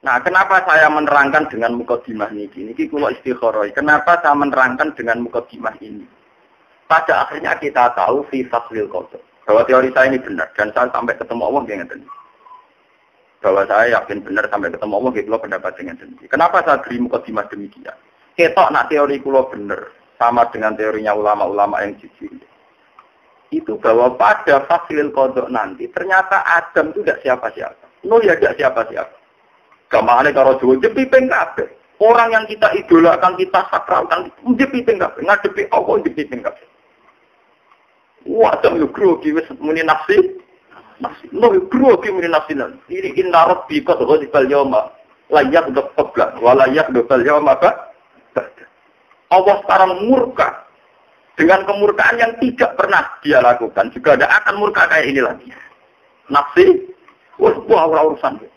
Nah, kenapa saya menerangkan dengan mukadimah ini? Ini kula istikharah. Kenapa saya menerangkan dengan mukadimah ini? Pada akhirnya kita tahu fi faslil qada. Bahwa teori saya ini benar dan saya sampai ketemu Allah dengan ini. Bahwa saya yakin benar sampai ketemu Allah gitu pendapat dengan ini. Kenapa saya beri mukadimah demikian? Ketok nak teori kula benar sama dengan teorinya ulama-ulama yang jujur. Itu bahwa pada faslil qada nanti ternyata Adam itu tidak siapa-siapa. Nuh ya tidak siapa-siapa. Gamane karo Jawa jepiping kabeh. Orang yang kita idolakan, kita sakralkan, jepiping kabeh. Ngadepi Allah jepiping kabeh. Wah, jam yo grogi wis muni nafsi. Nafsi. No yo grogi muni nafsi lan. Ini inna rabbika ghadibal yawma la yaqdab qabla wa la yaqdab yawma ba. Allah sekarang murka dengan kemurkaan yang tidak pernah dia lakukan. Juga tidak akan murka kayak ini lagi. Nafsi, wah urusan.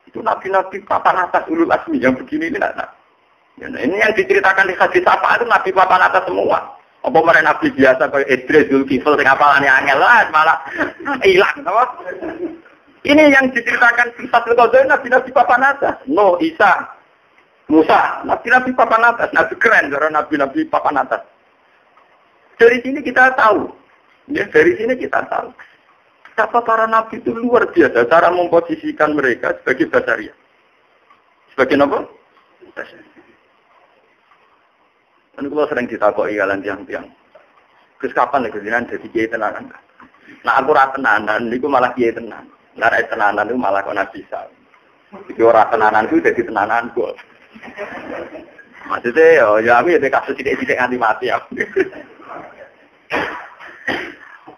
Itu nabi-nabi papan atas ulul asmi yang begini ini nak. Ya, ini yang diceritakan di hadis apa itu nabi papan atas semua. Apa mereka nabi biasa kayak Idris, Zulkifl, sing apalane angel malah hilang, apa? Ini yang diceritakan di Fathul Qadir nabi-nabi papan atas. No, Isa, Musa, nabi-nabi papan atas, nabi keren karena nabi-nabi papan atas. Dari sini kita tahu. Ya, dari sini kita tahu. Siapa para nabi itu luar biasa cara memposisikan mereka sebagai basaria. Sebagai apa? Basaria. Dan kalau sering ditakoki kalian tiang-tiang. Terus kapan lagi jenengan jadi kiai tenanan? Nah aku ora tenanan, niku malah kiai tenan. Lah nek tenanan niku malah kok nabi bisa. Iki ora tenanan ku dadi tenanan kok. Maksudnya ya aku ya kasus sithik-sithik nganti mati aku.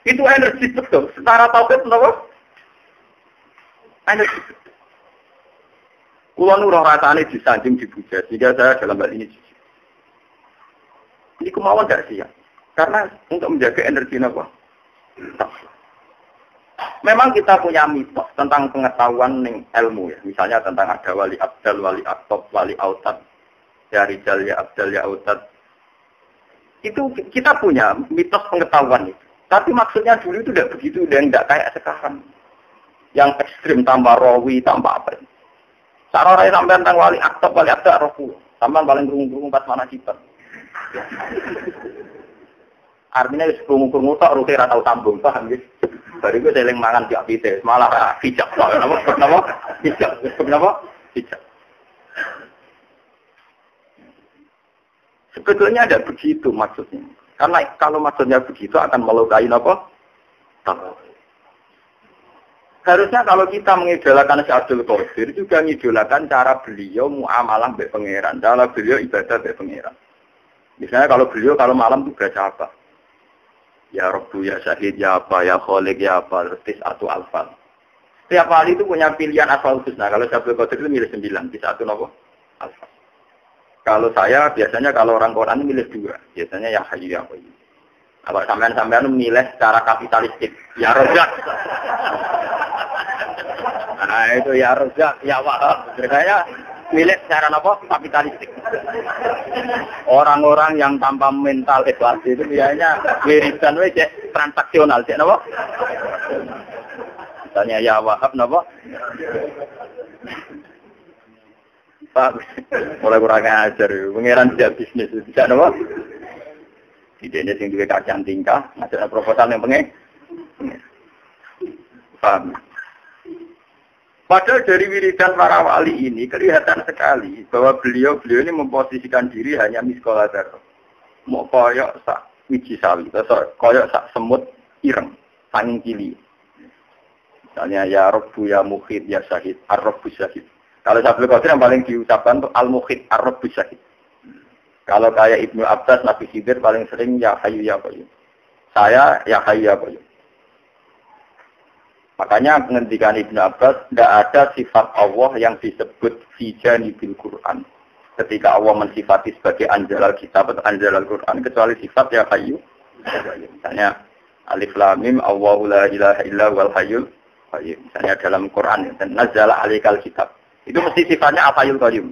Itu energi betul. Secara tauhid menapa? Energi. Kulo nu ora rasane disanjung dipuja, sehingga saya dalam hal ini jujur. Ini kemauan tidak siap. Karena untuk menjaga energi napa? Memang kita punya mitos tentang pengetahuan ning ilmu ya. Misalnya tentang ada wali abdal, wali aktop, wali autad, ya rijal, ya abdal, ya autad. Itu kita punya mitos pengetahuan itu. Tapi maksudnya dulu itu tidak begitu, dan tidak kayak sekarang. Yang ekstrim, tambah rawi, tambah apa. Sarora sampai tentang wali aktab, wali abda, rohku. Sampai paling berungung-berungung pas mana kita. Artinya berungung-berungung tak, rohnya ratau tambung, paham gitu. Dari itu seling mangan di apite, malah hijab. Kenapa? Hijab. Kenapa? Hijab. Sebetulnya ada begitu maksudnya. Karena kalau maksudnya begitu akan melukai apa? Tahu. Harusnya kalau kita mengidolakan Syekh Abdul Qadir juga mengidolakan cara beliau muamalah mbek pangeran, cara beliau ibadah mbek pangeran. Misalnya kalau beliau kalau malam itu baca apa? Ya Rabbu, ya Syahid, ya apa, ya Khaliq, ya apa, Tis'atu Alfan. Setiap kali itu punya pilihan asal khusus. Nah, kalau Syekh Abdul Qadir itu milih 9, Tis'atu apa? Alfan. Kalau saya biasanya kalau orang Quran milih 2, biasanya ya Hayyu ya Qayyum. Kalau sampean milih secara kapitalistik, ya Razzaq. Nah itu ya Razzaq, ya Wahhab. Saya milih secara apa? Kapitalistik. Orang-orang yang tanpa mental ikhlas itu biasanya wiridan wis transaksional, cek napa? Misalnya ya Wahhab napa? Pak, mulai kurang ajar, pengeran tidak bisnis, tidak apa? Idenya yang juga kacang tingkah, ada proposal yang paham. Padahal dari wiridan para wali ini kelihatan sekali bahwa beliau ini memposisikan diri hanya miskola darah. Mau koyok sak wiji sawi, koyok sak semut ireng, tanging cili. Misalnya ya Rabbu, ya Mukhid, ya Syahid, Ar-Rabbu Syahid. Kalau Syabul Qadir yang paling diucapkan itu Al-Mukhid, Ar-Rabbu Syahid. Kalau kayak Ibnu Abbas, Nabi Khidir paling sering ya Hayyu ya Qayyum. Saya ya Hayyu ya Qayyum. Makanya menghentikan Ibnu Abbas, tidak ada sifat Allah yang disebut fi janibil Quran. Ketika Allah mensifati sebagai anjalal kitab atau anjalal Quran, kecuali sifat ya Hayyu. Misalnya Alif Lam Mim, Allahu la ilaha illa wal hayyul qayyum. Misalnya dalam Quran, dan nazzala alaikal kitab. Itu mesti sifatnya al-hayyul qayyum.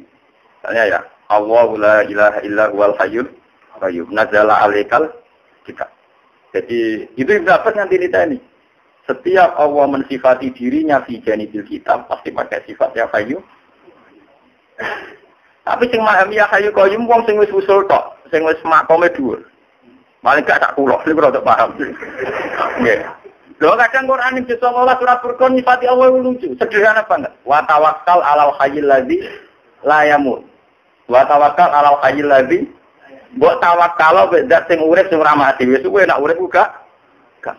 Misalnya ya, Allahu la ilaha illa huwal hayyul qayyum. Nazzala alaikal kitab. Jadi itu Ibnu Abbas nanti ini. Setiap Allah mensifati dirinya fi janibil kitab pasti pakai sifat ya hayyu Tapi sing memahami ya hayu qayyum wong sing wis usul tok, sing wis makome dhuwur. Malah gak tak kula, niku ora paham. Nggih. Lho kadang Quran iki 19 surat Furqan nyifati Allah lucu, sederhana banget. Wa tawakkal 'alal hayyil ladzi la yamut. Wa tawakkal 'alal hayyil ladzi mbok tawakal zat sing urip sing ora mati. Wis kuwi nek urip uga gak.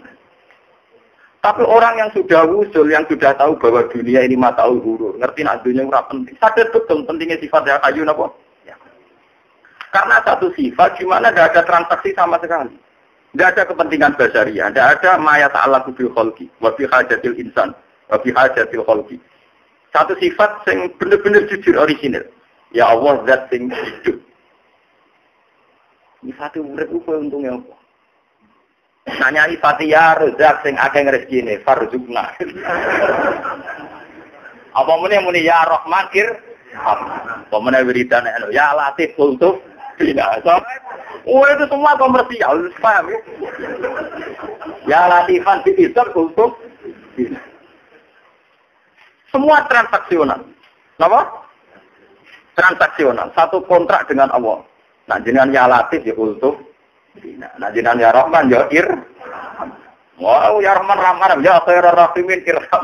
Tapi orang yang sudah usul, yang sudah tahu bahwa dunia ini mataul ghurur, ngerti nak dunia ora penting. Sadar betul pentingnya sifat ya hayu napa? Ya. Karena satu sifat di mana tidak ada transaksi sama sekali. Tidak ada kepentingan basaria, tidak ada maya ta'ala bil khalqi, wa bi hajatil insan, wa bi hajatil khalqi. Satu sifat yang benar-benar jujur orisinal. Ya Allah zat sing hidup. Sifat urip ku untungnya apa? Nanya sifat ya Razak sing akeh rezekine, farzukna. Apa muni ya Rahman apa meneh wiridan ya Latif kultuf bina. Itu semua komersial, paham ya? Ya Latifan dipisah kultuf bina. Semua transaksional. Kenapa? Transaksional. Satu kontrak dengan Allah. Nah, jenengan ya Latif ya kultuf bina. Nah, jenengan ya Rahman ya Wow, ya Rahman Rahman ya khairar rahimin irham.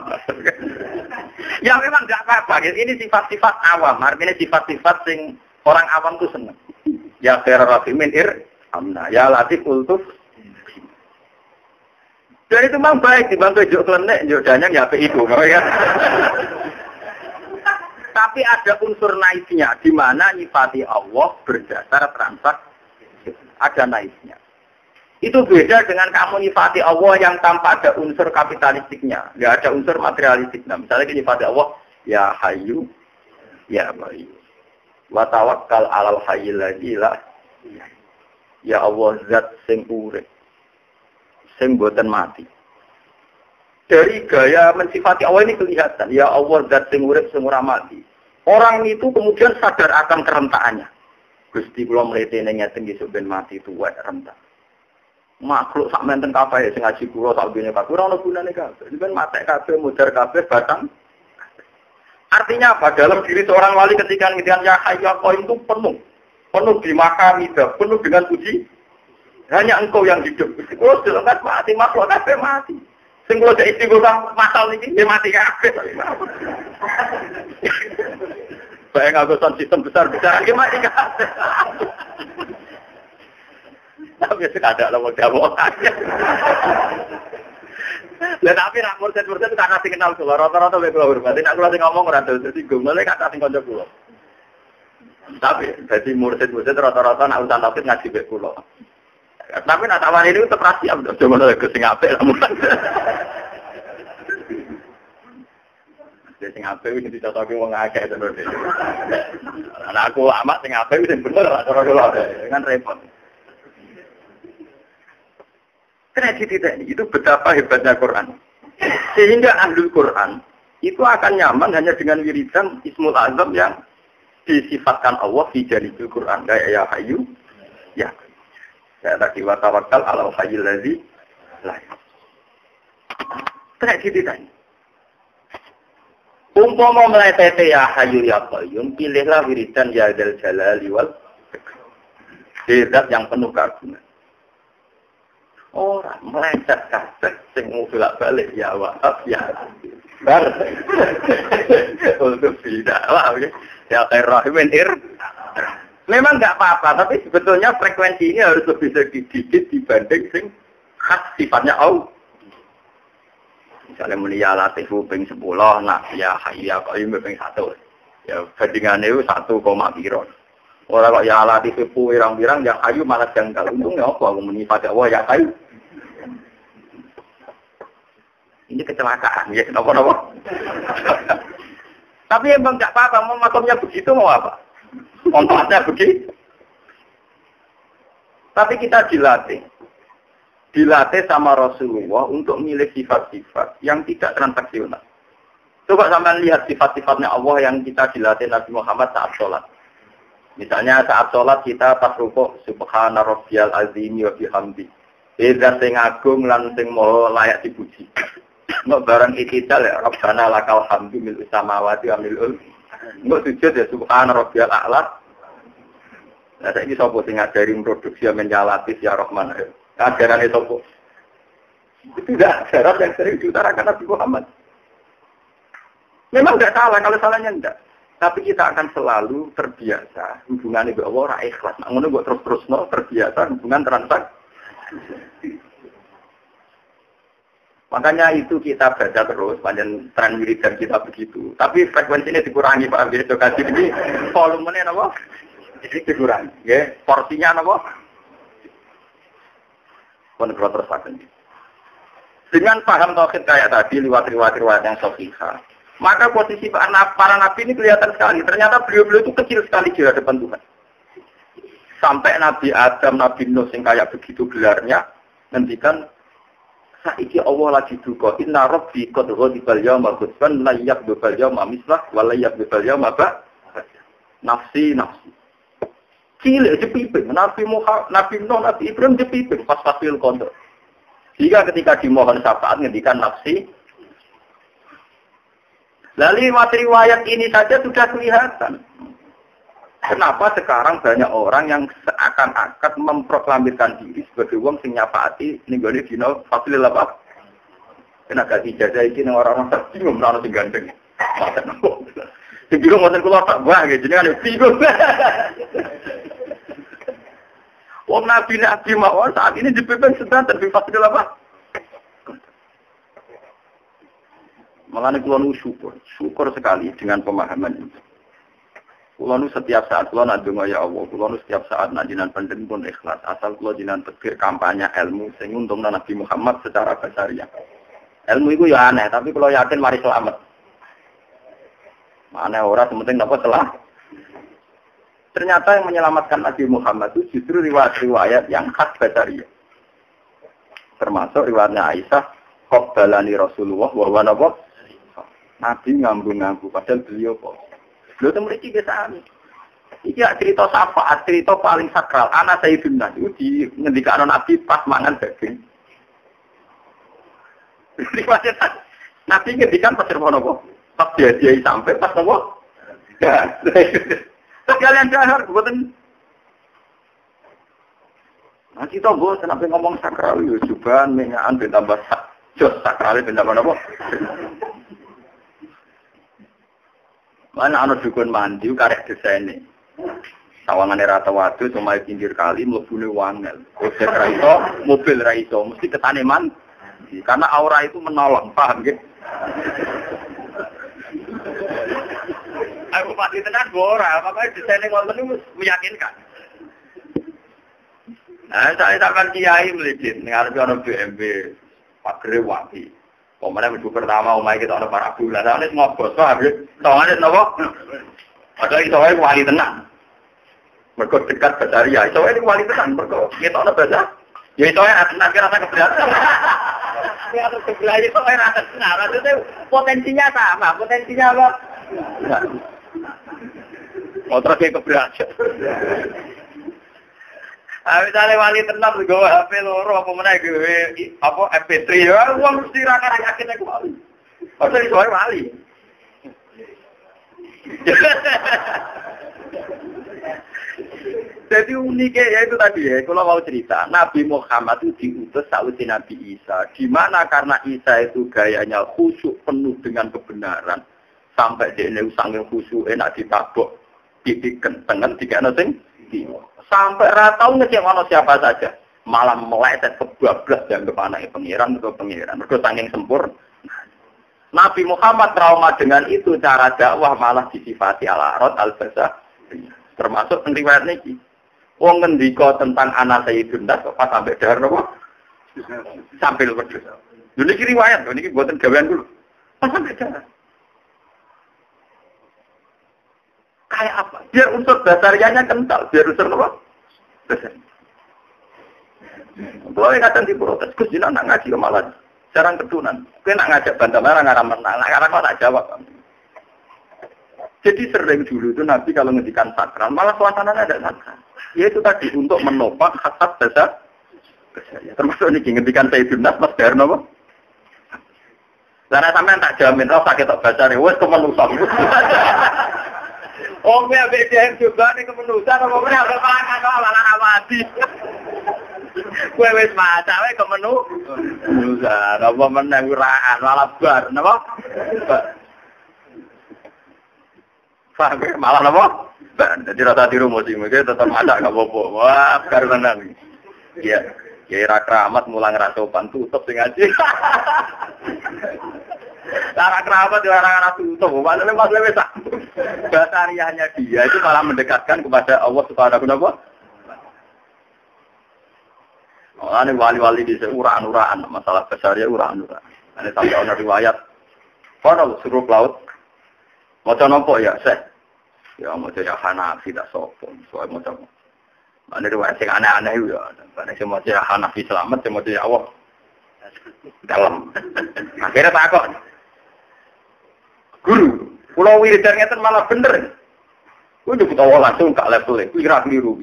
Ya memang enggak apa-apa. Ini sifat-sifat awam. Artinya sifat-sifat sing orang awam tuh senang. Ya khairar rahimin irhamna. Ya latif ultuf. Dan itu memang baik dibantu juk klenek, juk danyang ya apa itu, kan? Tapi ada unsur naifnya di mana nyifati Allah berdasar transaksi. Ada naifnya. Itu beda dengan kamu nyifati Allah yang tanpa ada unsur kapitalistiknya. Nggak ada unsur materialistiknya. Misalnya nyifati Allah, ya hayu, ya bayu. Wa tawakkal 'alal hayyil ladzi la. Ya Allah zat sing urip. Sing boten mati. Dari gaya mensifati Allah ini kelihatan. Ya Allah zat sing urip sing ora mati. Orang itu kemudian sadar akan kerentaannya. Gusti kula mletene ngeten nggih ben mati tuwek rentak. Makhluk sak menten kabeh sing ngaji kula sak dunya kabeh ora ono gunane kabeh. Iki kan matek kabeh mudhar kabeh batang. Artinya apa? Dalam diri seorang wali ketika ngendikan ya hayyu qayyum itu penuh di makamida, penuh dengan puji. Hanya engkau yang hidup. Kula jelas mati, makhluk kabeh mati. Sing kula dek istighfar masal niki mati kabeh. Bae ngagosan sistem besar-besar iki mati kabeh. Tapi sekadar lah mau jamu aja. Lah tapi nak mursid-mursid karena sing kenal kula rata-rata wis kula hormati. Nek kula sing ngomong ora terus singgung, lha kata sing kanca kula. Tapi dadi mursid-mursid rata-rata nak urusan tauhid ngaji mek kula. Tapi nak tawani niku tetep rahasia, cuma nek sing apik lah mun. Sing apik wis dicocoki wong akeh terus. Lah aku amat sing apik wis bener cara kula kan repot. Itu betapa hebatnya Quran. Sehingga ahlul Quran itu akan nyaman hanya dengan wiridan Ismul Azam yang disifatkan Allah di jaritul Quran. Kayak ya hayu, ya. Saya tadi wa tawakkal 'alal hayyil ladzi la yamut. Umpama mletete ya hayu ya qayyum, pilihlah wiridan ya dzal jalali wal ikram. Yang penuh keagungan. Orang meleset kabeh sing bolak-balik ya Wahab ya bar. Untuk tidak lah ya Rahimin memang enggak apa-apa, tapi sebetulnya frekuensi ini harus lebih sedikit dibanding sing khas sifatnya Allah. Misalnya muni ya Latifu ping 10, nah ya Hayya Qayyum ping 1. Ya bandingannya itu 1, piro. Orang kok ya Latifu pirang-pirang yang Hayyu malah janggal. Untungnya apa aku muni pada Allah ya Hayyu. Ini kecelakaan, ya kenapa-napa. Tapi emang enggak apa-apa, mau makomnya begitu mau apa? Kontraknya begitu. Tapi kita dilatih sama Rasulullah untuk milih sifat-sifat yang tidak transaksional. Coba sampean lihat sifat-sifatnya Allah yang kita dilatih Nabi Muhammad saat sholat. Misalnya saat sholat kita pas rukuk subhana rabbiyal azim wa bihamdi. Beda sing agung lan sing maha layak dipuji. Nggak barang ikidal ya, Rabbana lakal hamdu mil samawati wa mil'ul. Nggak sujud ya, subhana rabbiyal a'la. Nah, saya ini sopo sing ngajari produksi menjalatis ya Rahman. Ajaran itu sopo. Itu tidak ajaran yang sering diutarakan Nabi Muhammad. Memang tidak salah, kalau salahnya tidak. Tapi kita akan selalu terbiasa hubungan dengan Allah ikhlas. Nah, ngono terus terbiasa hubungan transaksi. Makanya itu kita baca terus, panjang tren wiridan kita begitu. Tapi frekuensinya dikurangi Pak. Edukasi ini volumenya apa? Ini dikurangi. Ya, porsinya apa? Kontrol terus akan. Dengan paham tauhid kayak tadi lewat riwayat yang sahihah, maka posisi para nabi ini kelihatan sekali. Ternyata beliau-beliau itu kecil sekali di hadapan Tuhan. Sampai Nabi Adam, Nabi Nuh yang kayak begitu gelarnya, ngendikan saiki Allah lagi duka. Inna rabbi qad ghadibal yawma ghadban la yaqbal yawma mislah wa la yaqbal yawma ba. Nafsi. Cilik jepipin. Nabi Muhammad, Nabi Nuh, Nabi Ibrahim jepipin pas fasil kontrol. Jika ketika dimohon syafaat ngendikan nafsi. Lalu riwayat ini saja sudah kelihatan. Kenapa sekarang banyak orang yang seakan-akan memproklamirkan diri sebagai wong sing nyafaati ninggone dina fasil apa? Kena kasih ijazah iki nang orang-orang bingung ora sing gandeng. Sing bingung ngoten kula tak wah nggih jenengan bingung. Wong nabi mawon saat ini dipimpin sedang tapi fasil apa? Makanya kula syukur sekali dengan pemahaman ini. Kula nu setiap saat kula nak donga ya Allah, kula nu setiap saat nak jinan pandeng pun ikhlas. Asal kula jinan pikir kampanye ilmu sing untungna Nabi Muhammad secara basariah. Ilmu itu ya aneh, tapi kula yakin mari selamat. Mana ora sementing napa salah. Ternyata yang menyelamatkan Nabi Muhammad itu justru riwayat-riwayat yang khas basariah. Termasuk riwayatnya Aisyah, qabbalani Rasulullah wa huwa napa? Nabi ngambung-ngambung padahal beliau kok. Lho itu mriki biasane. Iki cerita syafaat, cerita paling sakral. Ana Sayyidina itu di ngendikane Nabi pas mangan daging. Nabi ngendikan pas napa? Pas dia sampai pas napa? Ya. Sekalian jahar mboten. Nah kita bos sampai ngomong sakral yo juban mengaan ben tambah jos sakral ben tambah napa? Mana ana dukun mandi karek desaine. Sawangane rata watu cuma pinggir kali mlebune wangel. Ojek ra iso, mobil ra iso, mesti ketane mandi. Karena aura itu menolong, paham nggih? Aku pasti tenan ora, makanya desaine ngoten niku meyakinkan. Nah, saya sampean kiai mlejit ning arep ana BMW pagere wapi. Pemenang minggu pertama omah kita ana para bulan. Ana ngobos wae. Tawane napa? Padahal iso wae wali tenang. Mergo dekat Basaria, iso wae wali tenang mergo kita ana bahasa. Ya iso wae tenang kira rasa keberatan. Ya terus keberatan iso wae rasa tenang. Maksudnya potensinya sama, potensinya apa? Motor kayak keberatan. Misalnya wali tenang gue HP loro apa mana gue apa MP3 ya, gue mesti rakan yakin aku wali. Padahal itu wali. Jadi uniknya ya itu tadi ya, kalau mau cerita Nabi Muhammad itu diutus sausi Nabi Isa. Di mana karena Isa itu gayanya khusyuk penuh dengan kebenaran, sampai dia ini saking khusyuk enak ditabok, titik kentengan tiga nasi. Sampai ratau ngecek mana siapa saja, malah meleset kebablas dan kepanai pengiran ke pengiran. Mereka saking sempurna. Nabi Muhammad trauma dengan itu, cara dakwah malah disifati al-arad al-basah. Termasuk riwayat niki. Wong ngendika tentang anak Sayyidina pas sampai dahar napa? Sampai wedhus. Lho niki riwayat, niki mboten gawean kula. Pas sampai dahar. Kayak apa? Biar unsur dasarianya kental, biar unsur apa? Dasar. Kalau yang kadang diprotes, Gus Jina nak ngaji ke malah jarang ketunan. Kau nak ngajak bantah marah ngarang menang, karena kau tak jawab. Jadi sering dulu itu Nabi kalau ngedikan sakral, malah suasananya ada sakral. Ya itu tadi untuk menopang khasat dasar. Termasuk ini ngedikan Sayyidina Mas Darno. Lah sampean tak jamin ora sakit tok basare wis kemenusan. Oh, ya BDM juga nih kemenusan apa meneh ora pangan kok malah awadi. Kowe wis maca wae kemenusan apa meneh uraan malah bar napa? Paham malah napa? Jadi rasa di rumah sih, mungkin tetap ada nggak bobo. Wah, karena nanti, ya, ya ira keramat mulang rasopan tutup sing ngaji. Lara keramat di orang tutup, maksudnya besar. Basariahnya dia itu malah mendekatkan kepada Allah Subhanahu wa taala. Oh, ini wali-wali di uraan-uraan masalah basariah uraan-uraan. Ini sampai ada riwayat, kalau suruh laut, mau nopo ya, ya mau jadi Hanafi tak sopon, soalnya mau coba. Ada riwayat yang aneh-aneh ya, karena semua jadi Hanafi selamat, semua jadi Allah dalam. Akhirnya takut, guru, pulau wiridan itu malah bener. Gue nyebut Allah langsung gak level itu, kira keliru.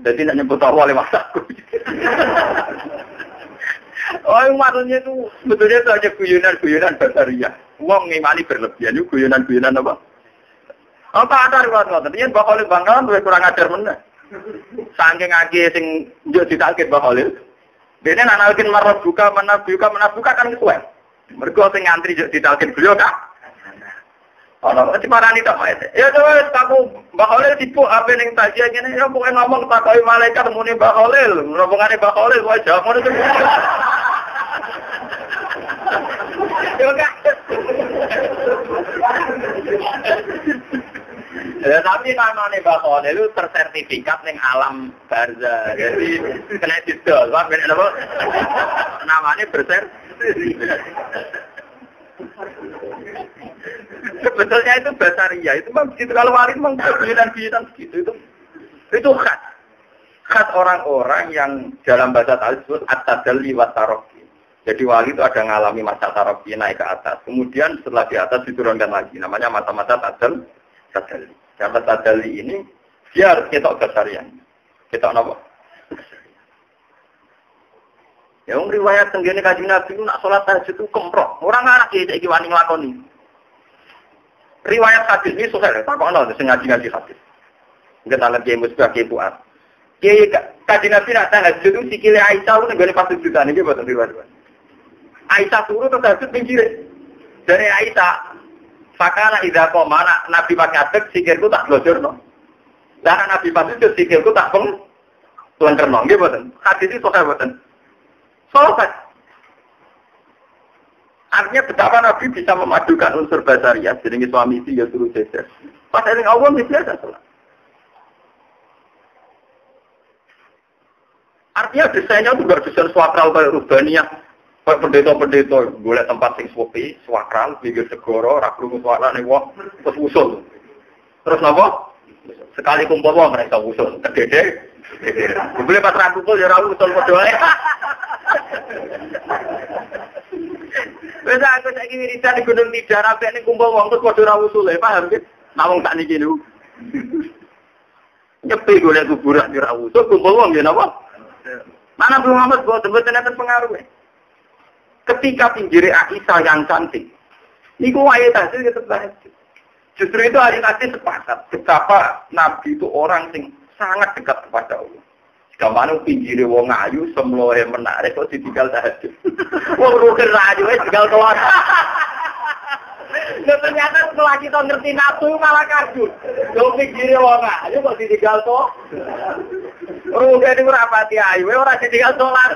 Jadi nak nyebut Allah lewat aku. Oh, maksudnya itu sebetulnya itu aja guyonan basariah. Wong ngimani berlebihan, itu guyonan apa? Apa ada riwayat ngoten? Yen Mbah Khalil Bangkalan luwih kurang ajar meneh. Saking akeh sing njuk ditakit Mbah Khalil. Dene nek nalkin marbuka kan kuwi. Mergo sing ngantri njuk ditakit beliau kak. Ana diparani tok wae. Ya wis aku Mbah Khalil tipu ape ning tajia ngene ya pokoke ngomong takoki malaikat muni Mbah Khalil, rombongane Mbah Khalil wae jawab ngono to. Yo kak. Ya, tapi namanya Mbah Khalil itu tersertifikat ning alam barzah. Jadi kena didol, apa apa? Namanya bersertifikat. Sebetulnya itu basariah, itu memang begitu. Kalau wali memang guyonan begitu itu khas orang-orang yang dalam bahasa Ta'ala disebut at-tadalli wa taraqi. Jadi wali itu ada ngalami masa taraqi naik ke atas. Kemudian setelah di atas diturunkan lagi. Namanya masa-masa tadalli. Karena tadalli ini dia harus ketok basariah. Ketok apa? Ya wong riwayat tenggene Kanjeng Nabi nak salat tahajud itu kemprok. Orang anak iki wani nglakoni. Riwayat hadis ini sahih, takono sing ngaji-ngaji hadis. Enggak tahu kiai musbah kiai puat. Kiai Kanjeng Nabi nak tahajud itu sikile Aisyah lu nenggone pas sujudan iki boten riwayat. Aisyah turu terus tahajud pinggire. Dari Aisyah fakana idza qoma Nabi pakai adek sikilku tak blojorno. Lah Nabi pas itu sikilku tak penglenterno nggih boten. Hadis itu sahih boten. Sobat. Artinya betapa Nabi bisa memadukan unsur basariah, jadi suami itu ya suruh jejer. Pas eling Allah biasa salah. Artinya desainnya itu nggak desain swakral kayak Rubaniah, kayak pendeta-pendeta, boleh tempat sing sepi, swakral, pinggir segoro, rakrungu suara nih wah, terus usul. Terus apa? Sekali kumpul wah mereka usul, kedede. Boleh pas rampukul ya rawu usul berdoa. Wes aku saiki wiridan di Gunung Tidar apik ning kumpul wong terus padha ra usule, paham nggih? Namung sak niki niku. Nyepi golek kuburan ora usul kumpul wong nggih napa? Mana Nabi Muhammad boten pengaruh. Ketika pinggire Aisyah yang cantik. Niku wae tasih ketebah. Justru itu ahli hadis sepakat betapa Nabi itu orang yang sangat dekat kepada Allah. Kamanu pinggire wong ayu semloe menarik kok ditinggal tahajud. Wong rugen ayu wis tinggal keluar. Lha ternyata setelah kita ngerti nafsu malah kardus. Yo pinggire wong ayu kok ditinggal to. Rugen iku ora pati ayu ora ditinggal salat.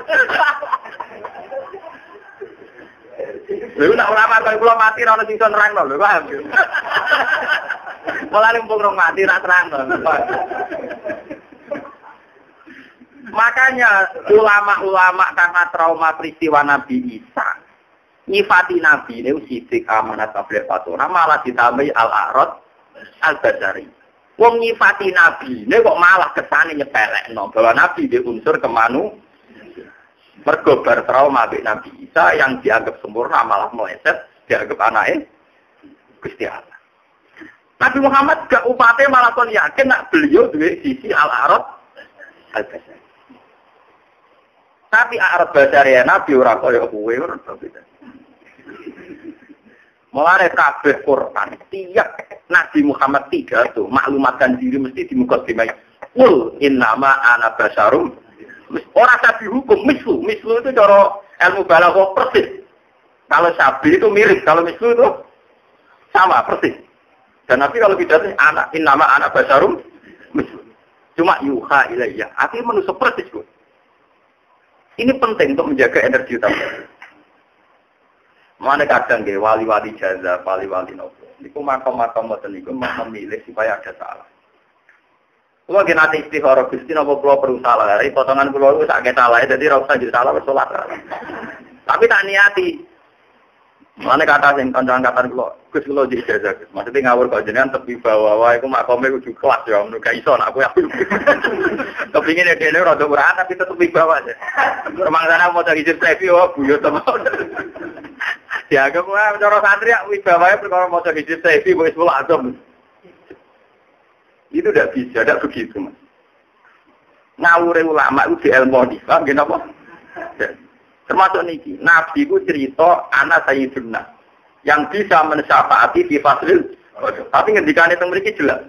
Lha nek ulama kok kula mati ora ono sing iso nerangno lho paham. Malah ning pung mati ra terangno. Makanya ulama-ulama karena trauma peristiwa Nabi Isa nyifati Nabi ini sidik amanat tabligh fatwa malah ditambahi al-a'rad al-basari. Wong nyifati Nabi ini kok malah kesane nyepelekno bahwa Nabi di unsur kemanu mergo bar trauma mbek Nabi Isa yang dianggap sempurna malah meleset dianggap anake Gusti Allah. Nabi Muhammad gak upate malah kon yakin nak beliau duwe sisi al-a'rad al-basari. Tapi Arab basariah Nabi ora kaya kowe ora beda. Mulane kabeh Quran tiap Nabi Muhammad pidato maklumatkan diri mesti di mukadimah. Qul innama ana basyarum. Ora sabi hukum mislu itu cara ilmu balaghah persis. Kalau sabi itu mirip, kalau mislu itu sama persis. Dan Nabi kalau pidato anak innama ana basyarum mislu. Cuma yuha ilayya. Artinya manusia persis kok. Ini penting untuk menjaga energi utama. Mana kadang ke wali-wali jaza, wali-wali nopo. Niku makam-makam boten niku memilih supaya ada salah. Kalau kita nanti istikharah Gusti nopo pulau perlu salah, dari potongan pulau itu sakit salah, jadi rasa jadi salah bersolat. Tapi tak niati. Mana kata sing kancan-kancan pulau, Gus pulau jadi jaza. Maksudnya ngawur kau jenengan tepi bawah, aku makamnya udah kelas ya, menurut iso, aku. Kepingin ya kene rada ora tapi tetep tepi bawah aja. Rumah sana mau cari jersey, oh buyut teman. Ya, aku cara santri wibawae perkara maca hijab sefi wis mulak adem. Itu tidak bisa, tidak begitu, Mas. Ngawure ulama itu di ilmu paham nggih napa? Termasuk niki, Nabi ku cerita anak sayyiduna yang bisa mensyafaati di faslil. Tapi ngendikane teng mriki jelas.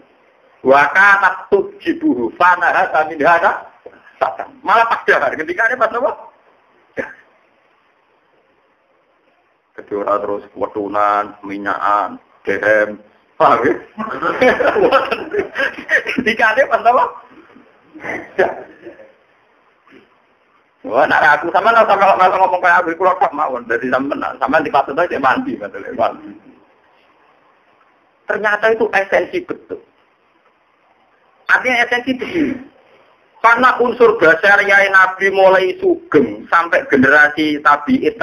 Wa kana tujibuhu fanaha min hada satan. Malah padahal ngendikane pas napa? Kedua terus wetunan, minyakan, DM, paham ya? Dikane pas apa? Wah, nak aku sama ngomong kayak aku kurang tak mau, dari sama di pasar aja mandi, betul. Ternyata itu esensi betul. Artinya esensi begini. Karena unsur basyariah Nabi mulai sugeng sampai generasi tabi'in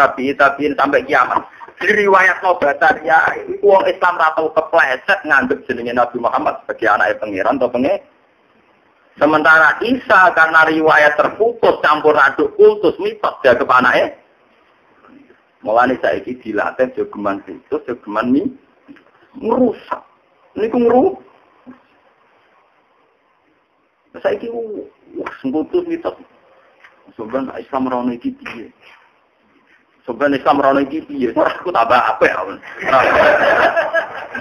sampai kiamat. Di riwayat Nobatariah, wong Islam ratau kepleset nganggep jenenge Nabi Muhammad sebagai anak pangeran atau pengen. Sementara Isa karena riwayat terputus campur aduk kultus mitos dia kepanake. Mulane saiki dilatih jogeman Kristus, jogeman merusak. Niku ngru. Saiki semputus mitos. Sebenarnya Islam rono iki piye? Sebenarnya Islam rono iki piye? Aku tambah apa ya?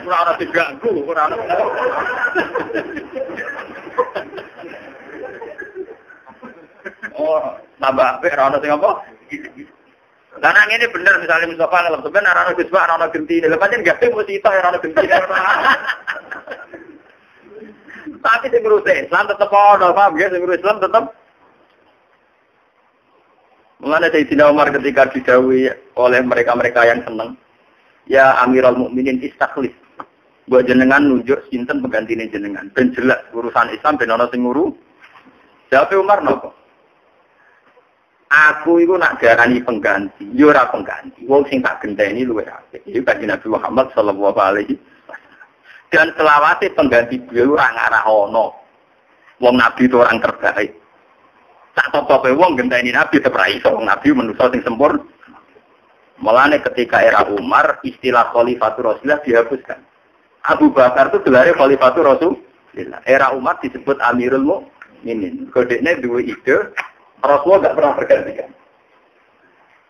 Ora diganggu, ora ono. Oh, tambah apa ora ono sing apa? Karena ini benar misalnya Mustafa ngelem sebenarnya ora ono Gusbah, ora ono genti. Lha pancen gak mesti itu ora ono genti. Tapi sing ngurus Islam tetap ada, paham ya? Sing ngurus Islam tetap. Mengenai Sayyidina Umar ketika didhawuhi oleh mereka-mereka yang senang, ya Amirul Mukminin istakhlif. Buat jenengan nunjuk sinten penggantine jenengan. Ben jelas urusan Islam ben ana sing nguru. Jawab Umar napa? Aku iku nak diarani pengganti, yo ora pengganti. Wong sing tak genteni luwih apik. Iki kanjeng Nabi Muhammad sallallahu alaihi. Dan selawase pengganti beliau orang arah ono. Wong Nabi itu orang terbaik. Tak apa-apa wong genteni Nabi tetep ra iso wong Nabi manusa sing sempurna. Mulane ketika era Umar istilah Khalifatur Rasulullah dihapuskan. Abu Bakar itu gelarnya Khalifatur Rasulullah. Era Umar disebut Amirul Mukminin. Kodenya dua ide Rasulullah enggak pernah bergantikan.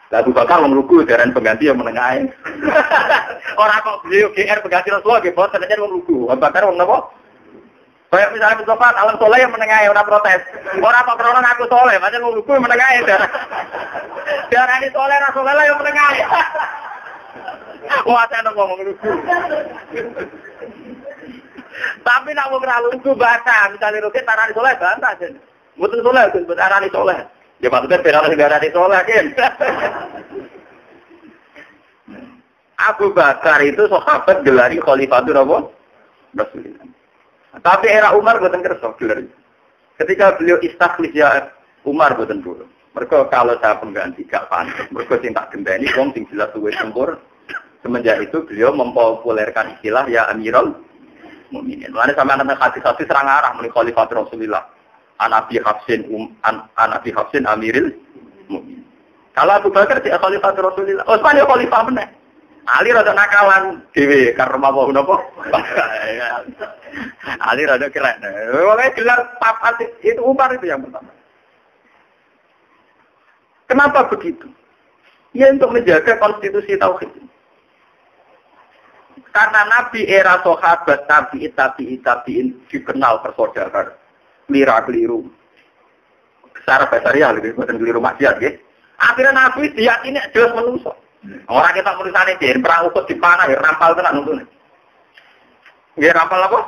Abu Bakar mengruku dengan pengganti yang menengah. Orang kok beliau GR pengganti Rasulullah gitu, ternyata mengruku. Abu Bakar ngomong apa? Kayak misalnya Mustafa alam soleh yang menengah, orang protes. Orang apa kronon aku soleh, macam mengruku yang menengah. Darah ini soleh Rasulullah yang menengah. Wah, saya ngomong mengruku. Tapi nak mau ngeruku bahasa, misalnya Rukin tarani soleh bantah aja. Betul soleh, betul tarani soleh. Ya maksudnya benar negara di Soleh kan. Abu Bakar itu sahabat gelari Khalifatur Rasulullah. Tapi era Umar boten kersa gelar. Ketika beliau istakhlif ya Umar boten dulu. Mereka kalau saya pengganti gak pantas. Mereka sing tak genteni wong sing jelas luwih sempur. Semenjak itu beliau mempopulerkan istilah ya Amirul Mukminin. Lan sampeyan nang hadis-hadis serang arah muni Khalifatur Rasulullah. Anabi Hafsin Amiril Mukminin. Kalau Abu Bakar dia Khalifatur Rasulullah. Utsman ya khalifah meneh. Ali rada nakalan dhewe karena mau napa? Ali rada keren. Oleh gelar papat itu Umar itu yang pertama. Kenapa begitu? Ya untuk menjaga konstitusi tauhid. Karena Nabi era sahabat tabi'in dikenal persaudaraan. Keliru. Secara basariah lho, bukan keliru maksiat nggih. Akhirnya Nabi diyakini jelas manusa. Ora kita menusane dhewe perang ukut dipanah ya rampal tenan untune. Nggih rampal apa?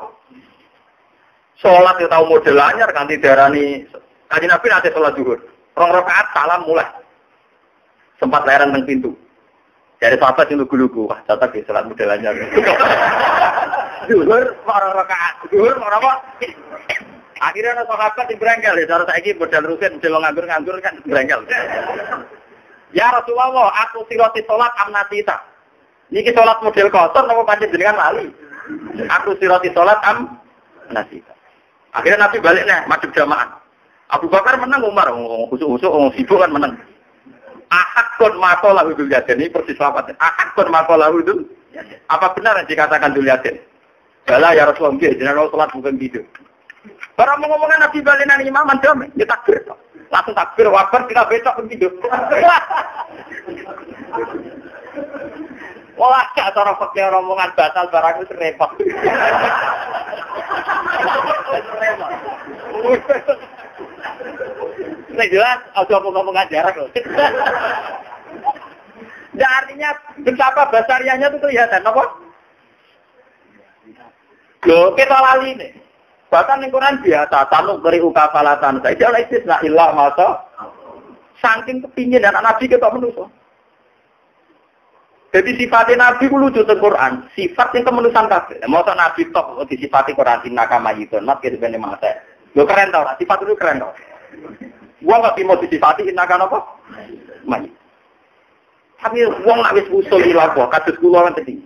Salat yo tau model anyar kanthi darani Kanjeng Nabi nate salat zuhur. 2 rakaat salam mulai. Sempat leren teng pintu. Dari sahabat yang lugu-lugu, wah catat di salat model anyar. Zuhur 2 rakaat, zuhur apa? Akhirnya ada sahabat yang berengkel, ya cara saiki model rusin, model nganggur kan berengkel. Ya Rasulullah, aku siroti sholat amnatita. Niki sholat model kotor, nama pancen jenengan lali. Aku siroti sholat amnatita. Akhirnya Nabi baliknya, masuk jamaah. Abu Bakar menang, Umar, khusuk-khusuk, sibuk kan menang. Ahakun makolah hudul yaden, ini persis selawatnya. Ahakun makolah hudul. Apa benar yang dikatakan hudul yaden? Bala ya Rasulullah, jenengan sholat bukan gitu. Para ngomongin Nabi balinan imaman damai, dia takbir. Langsung takbir, wabar, kita besok begitu. Wah, cara pakai rombongan batal barang itu repot. Ini jelas, aku ngomong jarak loh. Dan artinya, betapa basariahnya itu kelihatan, apa? Loh, kita lali nih. Bahkan lingkungan biasa, tanuk beri ukafalatan. Saya jalan istisna ilah masa. Saking kepingin dan Nabi kita menuso. Jadi sifatnya Nabi itu lucu di Quran. Sifat yang kemenusan kabeh. Masa Nabi top disifati Quran inna kama yitun. Mat kira bene masa. Lo keren tau, sifat itu keren tau. Gua nggak mau disifati inna kama apa? Mayit. Tapi wong nak wis usul ilah kok kados kula kan tadi.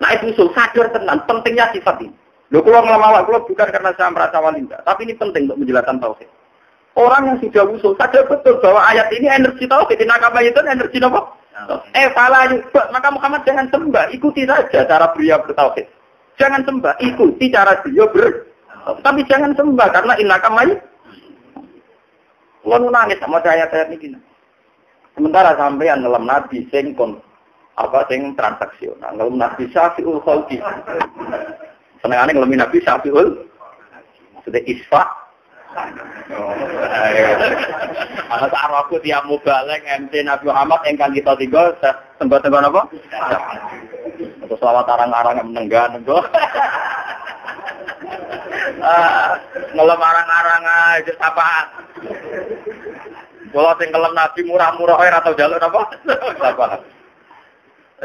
Nak wis usul sadar tenan pentingnya sifat ini. Loh, kalau ngelamawak, kalau bukan karena saya merasa walinda. Tapi ini penting untuk menjelaskan tauhid. Orang yang sudah usul, sadar betul bahwa ayat ini energi tauhid. Nakama itu energi apa? Fala yubak. Maka Muhammad jangan sembah. Ikuti saja cara beliau bertauhid. Jangan sembah. Ikuti cara beliau tapi jangan sembah. Karena nakama itu. Kalau nangis sama ayat-ayat ini. Sementara sampai yang ngelam Nabi, sing transaksional. Ngelam Nabi syafi'ul khalqi. Senengannya ngelemi Nabi Syafi'ul sudah isfa. Anak Arabu tiap mubalek MC Nabi Muhammad engkang kita tiga tenggo-tenggo apa? Atau selawat arang-arang yang menenggan tenggo. Ngelem arang-arang aja sapaan. Kalau sing ngelem Nabi murah-murah atau jalur apa? Sapaan.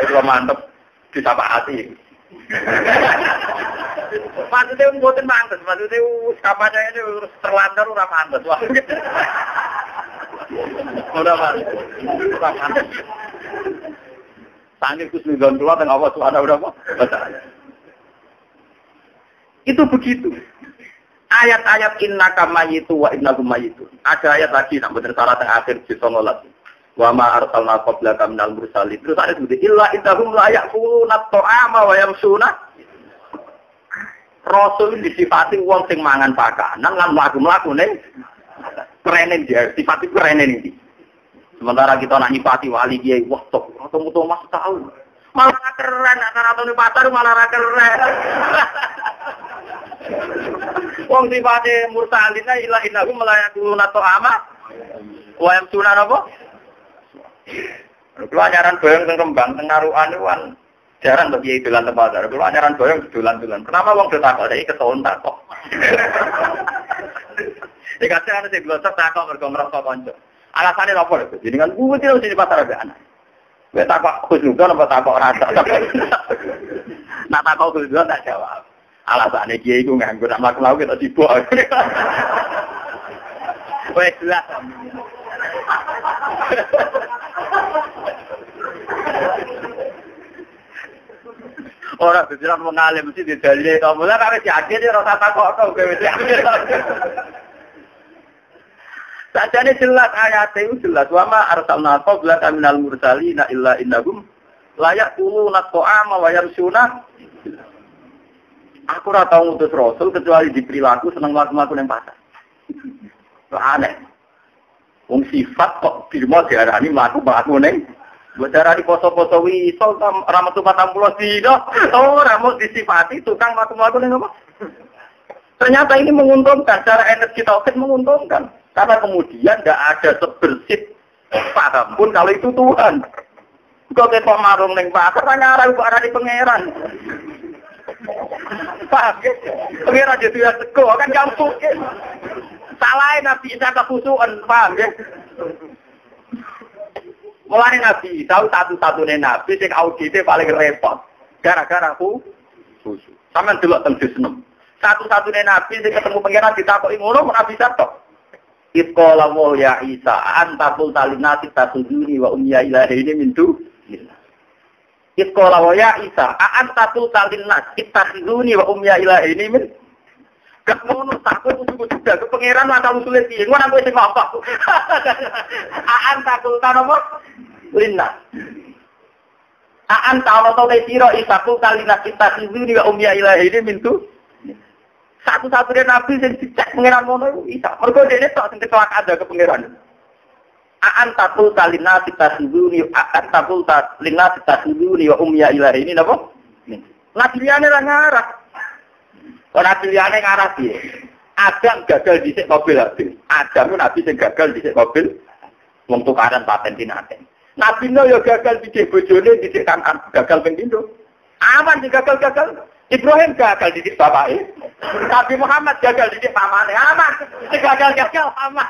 Itu mantep disapaati. Maksudnya mboten mantes, maksudnya kapanya ini terlantar ora mantes. Ora mantes. Sangge Gusti Nudon kula teng awas ana ora apa? Itu begitu. Ayat-ayat innaka mayyitu wa innakum mayyitun. Ada ayat lagi nak bener syarat teng akhir di 19. Wa ma arsalna qablaka minal mursalin. Terus ada sebut illa innahum la ya'kuluna at-ta'ama wa yamsuna. Rasul disifati wong sing mangan pakanan lan mlaku-mlaku ning kerenen dia, sifat kerenen iki. Sementara kita nak nyifati wali kiai wah tok, atau mas tahu. Malah keren nak karatone pasar malah ra keren. Wong sifate mursalina illa innahum la ya'kuluna at-ta'ama wa yamsuna apa? Kalau anyaran boyong teng Rembang, teng Narukan itu kan jarang bagi dolan tempat. Kalau anyaran boyong dolan-dolan. Kenapa wong takok iki keton takok? Dikasih ana sing glosok takok mergo ngrasa kanca. Alasane apa lho? Jadi kan kuwi terus di pasar ada anak. Wis takok khusnudon apa takok rasa. Nak takok khusnudon tak jawab. Alasane kiai iku nganggo nak mlaku-mlaku ketok sibuk. Wes lah. Orang berjalan mengalir mesti di dalil kamu lah kami jadi dia rasa takut kau kami jadi. Sajane jelas ayat itu jelas. Wama arsalna qablaka minal mursalina illa innahum la yaquluna ta'ama wa yamsuna. Aku ora tau ngutus rasul kecuali di perilaku seneng mlaku-mlaku ning pasar. Aneh. Wong sifat kok firman diarani mlaku-mlaku ning Bicara di poso-poso wisol ramatu 40 dino. Oh, ramu disifati tukang laku-laku ning apa? Ternyata ini menguntungkan, secara energi tauhid menguntungkan. Karena kemudian tidak ada sebersih paham pun kalau itu Tuhan. Kok ketok marung ning pasar ngarah kok arah di pangeran. Paham ya? Pangeran jadi ya sego kan gak mungkin. Salah Nabi Isa kefusukan, paham ya? Mulai Nabi tahu satu-satunya Nabi sing audite paling repot. Gara-gara khusyuk. Sampeyan delok teng juz 6. Satu-satunya Nabi sing ketemu pangeran ditakoki ngono Nabi Isa tok. Iqala wa ya Isa anta qul talinati tasuduni wa umya ilahi min dunillah. Iqala wa ya Isa anta qul talinati tasuduni wa umya ilahi min kemono takut kudu juga ke pangeran ana usule piye ngono aku sing ngomong. Anta qul tanamo linnas. Anta wa ta sira Isa qul talinati tasuduni wa umya ilahi min dunillah. Satu-satunya Nabi yang dicek pengiran mono itu Isa. Mereka dia tak sing kecelakaan ada ke pengiran. Aan takul talina titasuduni, aan takul talina titasuduni wa umya ilahi ini apa? Nabi liane lah ngarah. Kalau Nabi liane ngarah dia. Adam gagal dhisik mobil habis. Adam Nabi yang gagal dhisik mobil. Wong tukaran paten dinaten. Nabi no yo gagal dhisik bojone dhisik kanan gagal ping pindho. Aman digagal-gagal. Ibrahim gagal didik bapaknya. Nabi Muhammad gagal didik pamane. Aman. Gagal-gagal aman.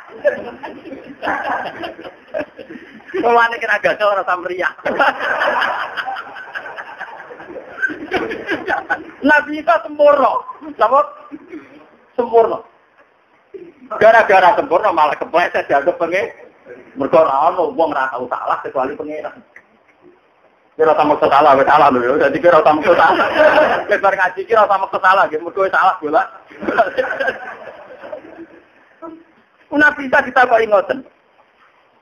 Mulane kena gagal ora samriya. Nabi Isa sempurna. Napa? Sempurna. Gara-gara sempurna malah kepleset dianggap pengen. Mergo ora ono wong ora tau salah kecuali pengen. Kira sama salah, salah lho. Jadi kira sama salah. Lebar ngaji kira sama salah, mergo salah bola. Nabi Isa ditakoki ngoten.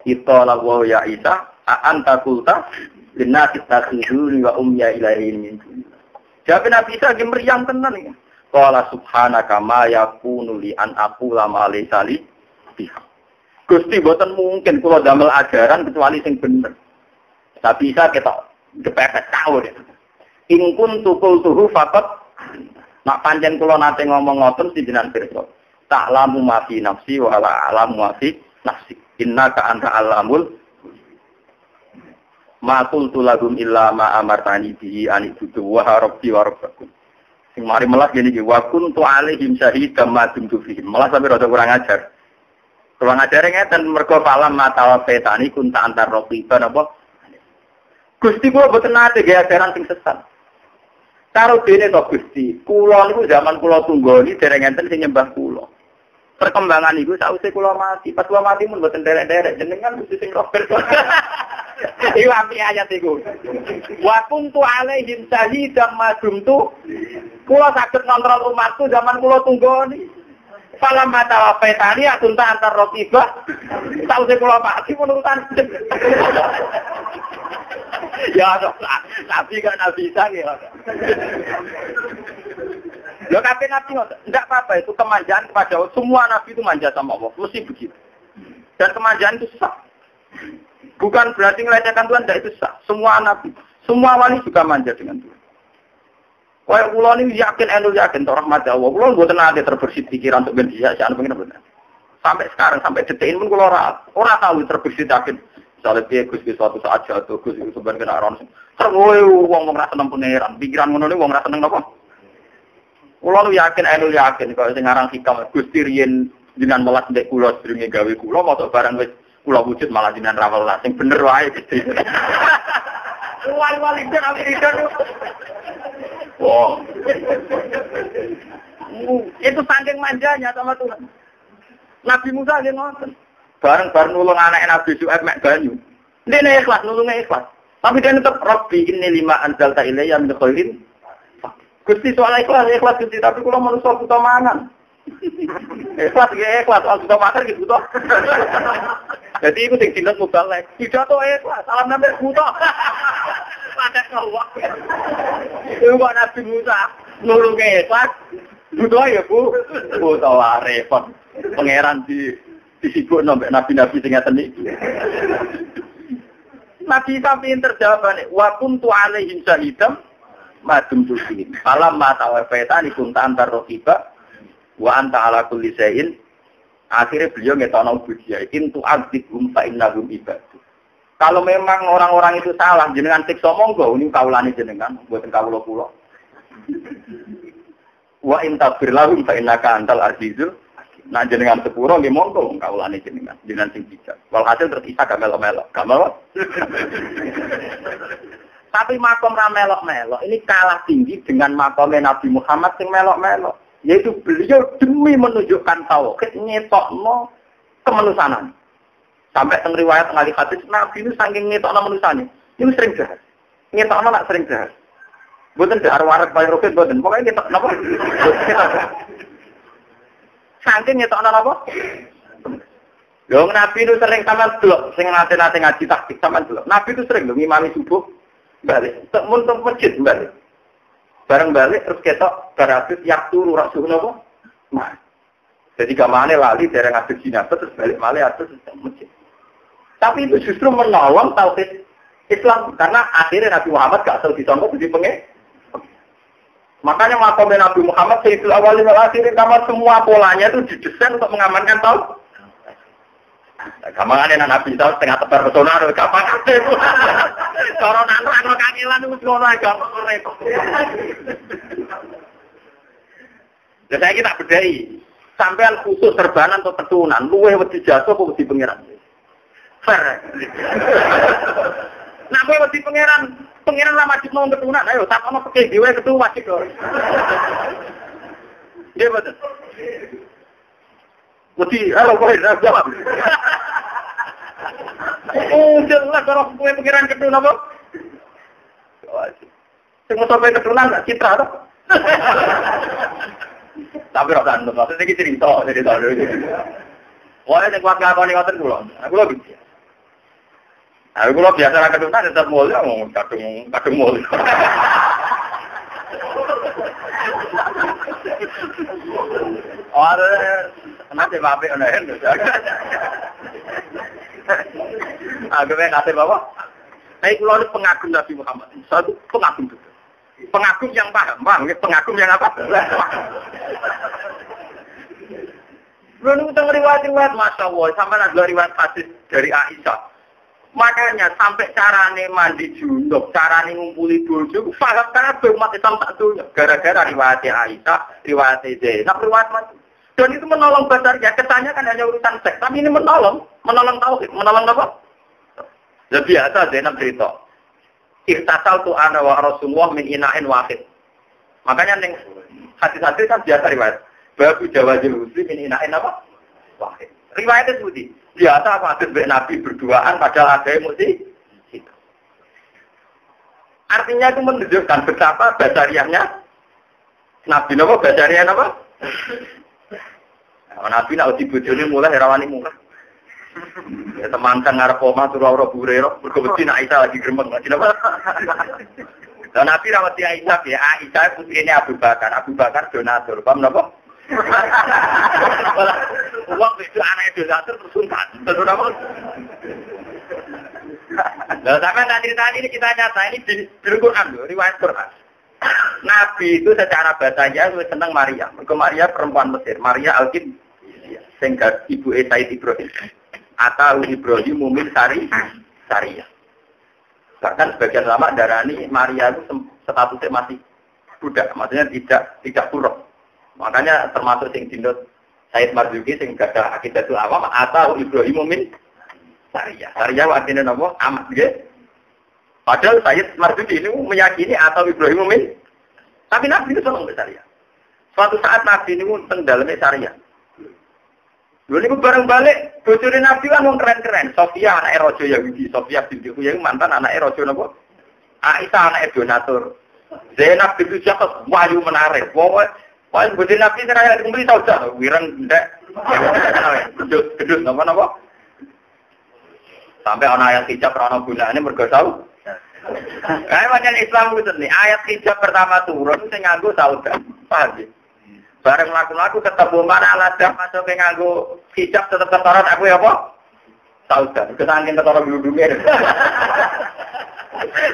Kita lawa ya Isa, anta qulta linnasi takhuduni wa umya ilahi min dunillah. Jawab Nabi Isa ge mriyang tenan iki. Qala subhanaka ma yakunu li an aqula ma laysa li biha. Gusti boten mungkin kula damel ajaran kecuali sing bener. Tapi Isa ketok kepepet tau deh. In kuntu qultuhu faqat nak pancen kula nate ngomong ngoten sinjenan pirsa. Ta'lamu ma fi nafsi wa la a'lamu ma fi nafsi. Innaka anta alamul ma qultu lahum illa ma amartani bihi an ibudu wa rabbi wa rabbakum. Sing mari melas ngene iki wa kuntu alaihim syahidam ma dumtu fihim. Malah sampe rada kurang ajar. Kurang ajar ngeten mergo falam mata petani kunta antar raqiban apa Gusti kula boten nate nggih ajaran sing sesat. Karo dene to Gusti, kula niku zaman kula tunggoni dereng enten sing nyembah kula. Perkembangan iku sause kula mati, pas kula mati mun boten derek-derek jenengan Gusti sing roh pirsa. Iku api ayat iku. Wa kuntu alaihim syahidan ma dumtu. Kula saged ngontrol umatku zaman kula tunggoni. Falam mata petani atunta antar rokibah. Sause kula mati mun urutan. Ya tapi kan Nabi Isa ya. Loh kabeh Nabi enggak apa-apa itu kemanjaan kepada Allah. Semua Nabi itu manja sama Allah, mesti begitu. Dan kemanjaan itu sah. Bukan berarti melecehkan Tuhan, tidak itu sah. Semua Nabi, semua wali juga manja dengan Tuhan. Kayak kula ini yakin rahmat Allah. Kula mboten nate terbersih pikiran untuk bendia jan pengen bener. Sampai sekarang sampai detik ini pun kula ora tahu terbersih yakin. Misalnya dia Gusti suatu saat jatuh, Gusti itu sebenarnya kena ron. Terus wong rasa seneng pangeran, pikiran ngono wong rasa seneng napa? Kula lu yakin kalau sing aran hikam Gusti riyen jenengan melas ndek kula sedurunge gawe kula moto barang wis kula wujud malah jenengan ra welas sing bener wae Gusti. Wali-wali den Amerika. Wow. Itu saking manjanya sama Tuhan. Nabi Musa nggih ngoten. Bareng-bareng nulung anak Nabi Syuaib mek banyu. Dene ikhlas, nulunge ikhlas. Tapi dia tetap Rabbi inni lima anzalta ilayya min khairin. Gusti soal ikhlas Gusti, tapi kula manusa buta mangan. Ikhlas ge ikhlas, soal buta makan gitu toh. Jadi iku sing dinut mubalek. Pidato ikhlas, salam nambah buta. Pada kawak. Iku Nabi Musa nulunge ikhlas. Buta ya Bu. Buta repot. Pangeran disibuk nombek nabi-nabi sing ngaten iki. Nabi Isa pinter jawabane, wa kuntu alaihim syahidam madum tusin. Falam ma tawaffaitani kunta antar raqiba wa anta ala kulli syai'in. Akhirnya beliau ngetokno budiya in tu adzibhum fa innahum ibadu. Kalau memang orang-orang itu salah jenengan siksa monggo ini kaulane jenengan mboten kawula kula. Wa in tabir lahum fa innaka antal azizul. Nah jenengan sepuro nggih monggo kaulane jenengan sing bijak. Walhasil terus Isa gak melok-melok. Tapi makom ra melok-melok ini kalah tinggi dengan makom Nabi Muhammad sing melok-melok. Yaitu beliau demi menunjukkan tauhid ngetokno kemanusiaan. Sampai teng riwayat ngali hadis Nabi itu saking ngetokno manusiane. Ini sering jahat. Ngetokno nak sering jahat. Mboten dak arep kaya roket mboten. Pokoke ngetok napa? Saking ngetokno napa? Lho Nabi itu sering sampean delok sing nate-nate ngaji taktik sampean delok. Nabi itu sering lho ngimami subuh balik. Tek mun teng masjid balik. Bareng balik terus ketok baratus yak turu rak suhu napa? Nah. Jadi gamane lali dereng ngadeg jinazah terus balik malih atus masjid. Tapi itu justru menolong tauhid Islam karena akhirnya Nabi Muhammad gak asal disangka jadi pengen. Makanya makom Nabi Muhammad Sayyidul Awwalin wal Akhirin kamar semua polanya itu didesain untuk mengamankan tauhid. Gampangane Nabi Isa setengah tebar pesona gampang kabeh. Cara nang kangelan wis ngono ae gampang repot. Lah saiki tak bedhai. Sampean khusus serbanan atau ketunan, luweh wedi jatuh apa wedi pangeran? Fair. Nah, kowe wedi pangeran lah wajib nang ketunan. Ayo tak ono peke dhewe ketu wajib lho. Nggih betul. Wedi halo kowe jawab. Jelas kalau kowe pangeran ketunan apa? Sing sampe ketunan gak citra to. Tapi ora kan maksud iki cerita dulu. Wah, nek kuat ngakoni ngoten kula. Aku lho bisa. Aku kula biasa ra ketunan tetep mulya kadung mulya. Ora nanti bapak ono hen. Aku nate bawa. Saya kula pengagum Nabi Muhammad. Satu pengagum betul. Pengagum yang paham, pengagum yang apa? Belum kita riwayat, Masya Allah, sampai ada riwayat hadis dari Aisyah. Makanya sampai carane mandi junub, carane ngumpuli bojo, paham karena umat Islam tak dunia. Gara-gara riwayat Aisyah, riwayat Zainab, riwayat mati. Dan itu menolong besar, ya kesannya kan hanya urusan seks, tapi ini menolong tauhid, menolong apa? Ya biasa Zainab cerita. Ikhtasal tu ana wa Rasulullah min ina'in wahid. Makanya ning hadis-hadis kan biasa riwayat. Babu jawazil muslim min ina'in apa? Wahid. Riwayatnya seperti biasa hadis Nabi berduaan padahal ada emosi. Artinya itu menunjukkan betapa basariahnya Nabi napa basariah napa? Nabi nak dibojone mulai rawani murah. Ya temankan ngarep omah turu ora burero, mergo wedi nek Aisyah lagi gremeng lagi napa. Lah Nabi rawati Aisyah ya, Aisyah putrine Abu Bakar donatur, paham napa? Wong itu anak donatur terus sungkan. Terus napa? Lah sampeyan tak cerita ini kita nyata ini di Quran lho, riwayat Quran. Nabi itu secara bahasanya seneng Maria. Mergo Maria perempuan Mesir, Maria Al-Qib sing ibu Said Ibrahim. Atau Ibrahim Mumin Sariyah. Bahkan sebagian lama darani Maria itu statusnya masih budak, maksudnya tidak buruk. Makanya termasuk sing dinut Said Marzuki sing gadah akidatul awam atau Ibrahim Mumin Sariyah. Sariyah artinya napa? Amat nggih. Padahal Said Marzuki ini meyakini atau Ibrahim Mumin. Tapi Nabi itu senang Sariyah. Suatu saat Nabi ini teng daleme Sariyah. Lho niku bareng balik bojone Nabi kan wong keren-keren. Sofia anake raja Yahudi, Sofia binti Huyai mantan anake raja napa? Aisyah anake donatur. Zainab binti Jakas wahyu menarik. Pokoke bojone Nabi seraya kembali saudara, wireng ndek. Gedus napa? Sampai ana ayat hijab ora ana gunane mergo tau. Kae wajan Islam itu nih, ayat hijab pertama turun sing nganggo saudara. Paham? Bareng laku-laku ketemu mana aladah masuk ke nganggo hijab tetap ketoran aku ya apa? Saudan. Kesangking ketara gludunge.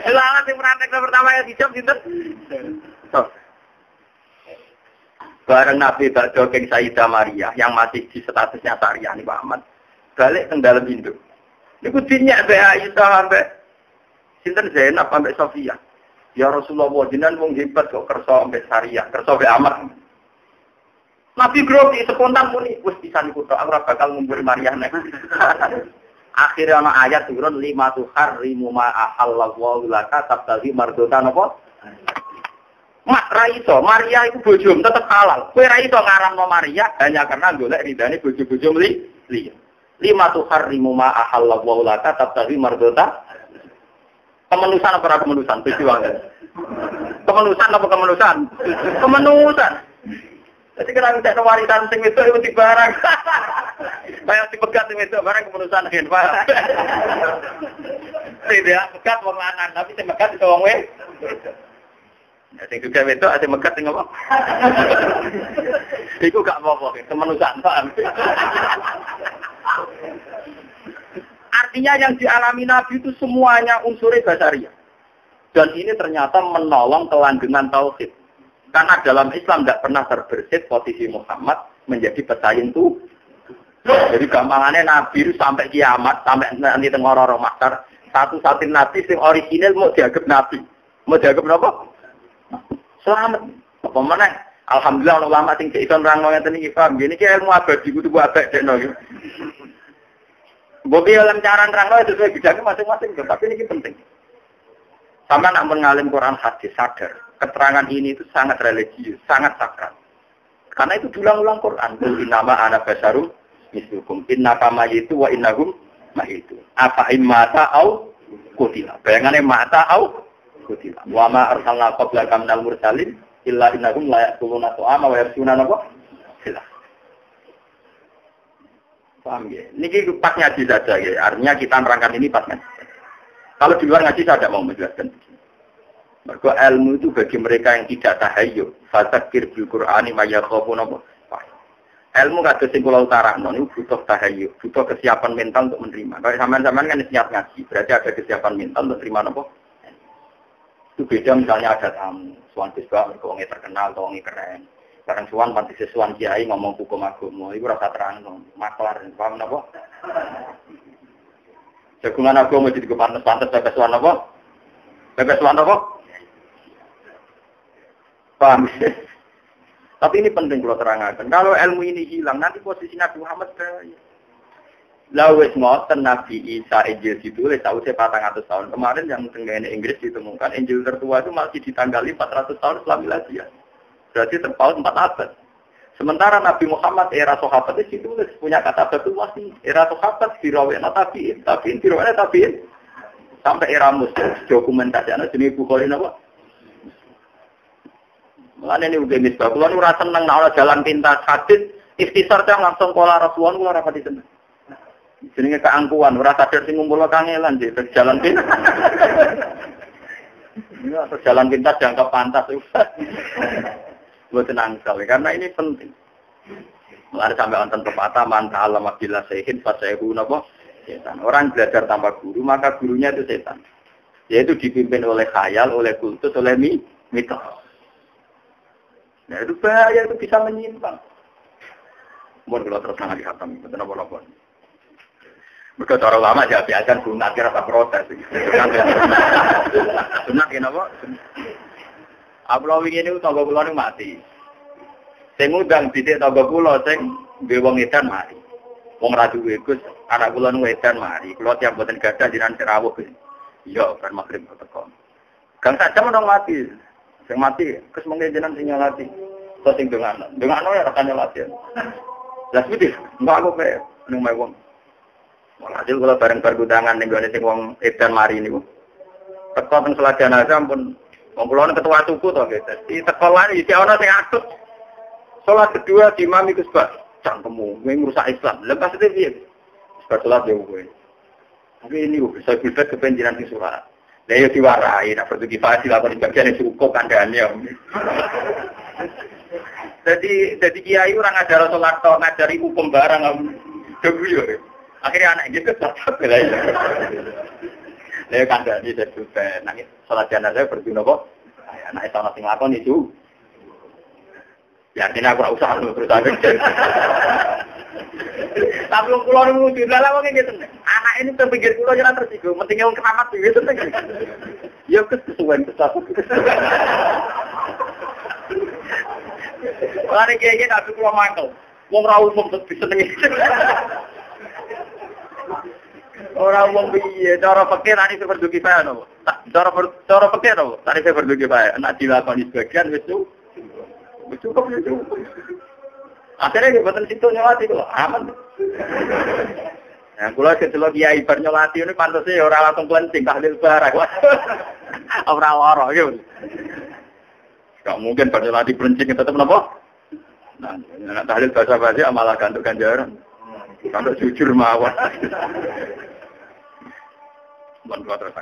Selamat sing praktek pertama yang dijawab sinten? Bareng Nabi Bakdo King Sayyidah Maria yang masih di statusnya Syariah nih Pak Ahmad. Balik ke dalam Hindu. Niku dinyak mbek Aisyah sampai sinten Zainab sampai Sofia. Ya Rasulullah jenengan wong hebat kok kersa ambek Syariah, kersa ambek Ahmad. Nabi grogi spontan muni wis bisa niku tok aku ora bakal ngumpul Maria nek. Akhirnya ana ayat turun 5 tuharrimu ma ahallallahu laka tabtaghi mardota napa? Mak ra iso, Maria iku bojomu tetep halal. Kowe ra iso ngaramno Maria hanya karena golek ridane bojo-bojo liya. 5 tuharrimu ma ahallallahu laka tabtaghi mardota. Kemenusan apa ora kemenusan? Perjuangan. Kemenusan apa kemenusan? Kemenusan. Jadi kira kita warisan sing wedok iku dibarang. Kayak dipegat sing wedok barang kemenusan gen, Pak. Tidak pegat wong lanang, tapi sing pegat iso wong wedok. Ya sing juga wedok ate megat sing apa? Iku gak apa-apa, kemenusan, Pak. Artinya yang dialami Nabi itu semuanya unsurnya basaria. Dan ini ternyata menolong kelanggengan tauhid. Karena dalam Islam tidak pernah terbersit posisi Muhammad menjadi pesaing itu. Jadi gampangannya Nabi itu sampai kiamat, sampai nanti tengororo makar, satu-satunya Nabi yang original mau dianggap Nabi. Mau dianggap apa? Selamat. Apa mana? Alhamdulillah ulama sing iso nerangno ngeten iki paham. Gini ki ilmu abadi kudu abad dekno iki. Bobi dalam cara nerangno itu sesuai bidangnya masing-masing, tapi ini penting. Sama nak mengalim Quran hadis sadar, keterangan ini itu sangat religius, sangat sakral. Karena itu diulang-ulang Quran. Innama ana basyarum mislukum innaka mayitu wa innahum mayitu. Apa immata au qutila. Bayangane mata au qutila. Wa ma arsalna qablaka minal mursalin illa innahum la yaquluna ta'ama wa yasuna napa? Silah. Paham ya? Ini pas ngaji saja ya. Artinya kita nerangkan ini pas ngaji. Kalau di luar ngaji saya tidak mau menjelaskan. Mergo ilmu itu bagi mereka yang tidak tahayyul. Fadzakir bil Qur'ani may yakhafun apa? Ilmu kados sing kula utarakno niku butuh tahayyul, butuh kesiapan mental untuk menerima. Kalau sampean-sampean kan siap ngaji, berarti ada kesiapan mental untuk terima napa? Itu beda misalnya ada tamu, suwan bisbah mergo wong terkenal atau wong keren. Barang suwan pantes suwan kiai ngomong hukum agama, iku rasa terang, maklar, paham napa? Jagungan agama jadi kepantes-pantes bebas suwan apa? Bebas suwan apa? Paham? Tapi ini penting kalau terangkan. Kalau ilmu ini hilang, nanti posisi Nabi Muhammad bahaya. Lawes ngoten Nabi Isa Injil ditulis tahu saya 400 tahun kemarin yang tenggane Inggris ditemukan Injil tertua itu masih ditanggali 400 tahun setelah miladiah. Berarti terpaut 4 abad. Sementara Nabi Muhammad era sahabat itu ditulis punya kata betul masih era sahabat dirawena tabiin dirawena tabiin sampai era Muslim dokumentasi ana jenenge Bukhari napa? Mulane ini udah misbah, kalau nu rasa seneng nak jalan pintas hadis, ikhtisar cang langsung kola Rasulullah, kalau rapati seneng. Jenenge keangkuhan, ora sadar sing ngumpul kangelan di jalan pintas. Ya, jalan pintas jangka pantas itu. Buat tenang sekali, karena ini penting. Mulai sampai wonten pepatah manta alam bila sehin fasehu napa setan. Orang belajar tanpa guru, maka gurunya itu setan. Yaitu dipimpin oleh khayal, oleh kultus, oleh mitos. Nah itu bahaya, itu bisa menyimpang. Mohon kalau terus nanti khatam, betul apa-apa. Mereka cara lama aja biasa sunat kira apa protes. Sunat kenapa? Ablawi ini tangga pulau ini mati. Sing ngundang didik tangga pulau sing bewong edan mati. Wong radu Gus anak pulau nu edan mati. Kalau tiap boten gadah jiran serawuh. Iya kan magrib teko. Gang saja mau mati. Sing mati, kes mengke jenengan sing nyolati. Terus sing dongano ya rekan nyolati. Lah putih, mbak aku pe ning mae wong. Walhasil kula bareng pergudangan ning gone sing wong edan mari niku. Teko teng selajana ampun wong kula ketua suku to nggih. Di sekolah iki ana sing akut. Salat kedua di imam iku sebab cangkemmu kowe ngrusak Islam. Lah maksudnya piye? Sebab salat yo kowe. Tapi ini bisa kita kepenjinan di surat. Lah yo diwarai, nak perlu difasi lah di bagian cukup kandhane. Jadi kiai ora ngajar salat tok, ngajari hukum barang. Dewi yo. Akhirnya anak gitu tetap bela. Lha kandhani sesuai nangis salat jenazah berdino kok. Anak itu sing lakon itu. Ya artinya aku ora usah terus aku. Tapi kula niku dilala wong ngene tenan. Anak ini terpikir kula jalan tersigo, pentingnya wong keramat iki tenan. Ya kesuwen kesasar. Lare kiye tak kula mangkel. Wong ra umum seneng. Ora wong piye cara pikir ani fardu kifayah no. Cara pikir no, tari fardu kifayah. Nek dilakoni sebagian wis cukup. Akhirnya boten situ nyolati kok aman. Nah, kula kecelok kiai bar nyolati ini pantese ora langsung klencing tahlil barang. Ora lara iki. Gak mungkin bar nyolati klencing tetep napa? Nah, tahlil bahasa-bahasa malah gantuk ganjaran. Kalau jujur mawon. Bon, terus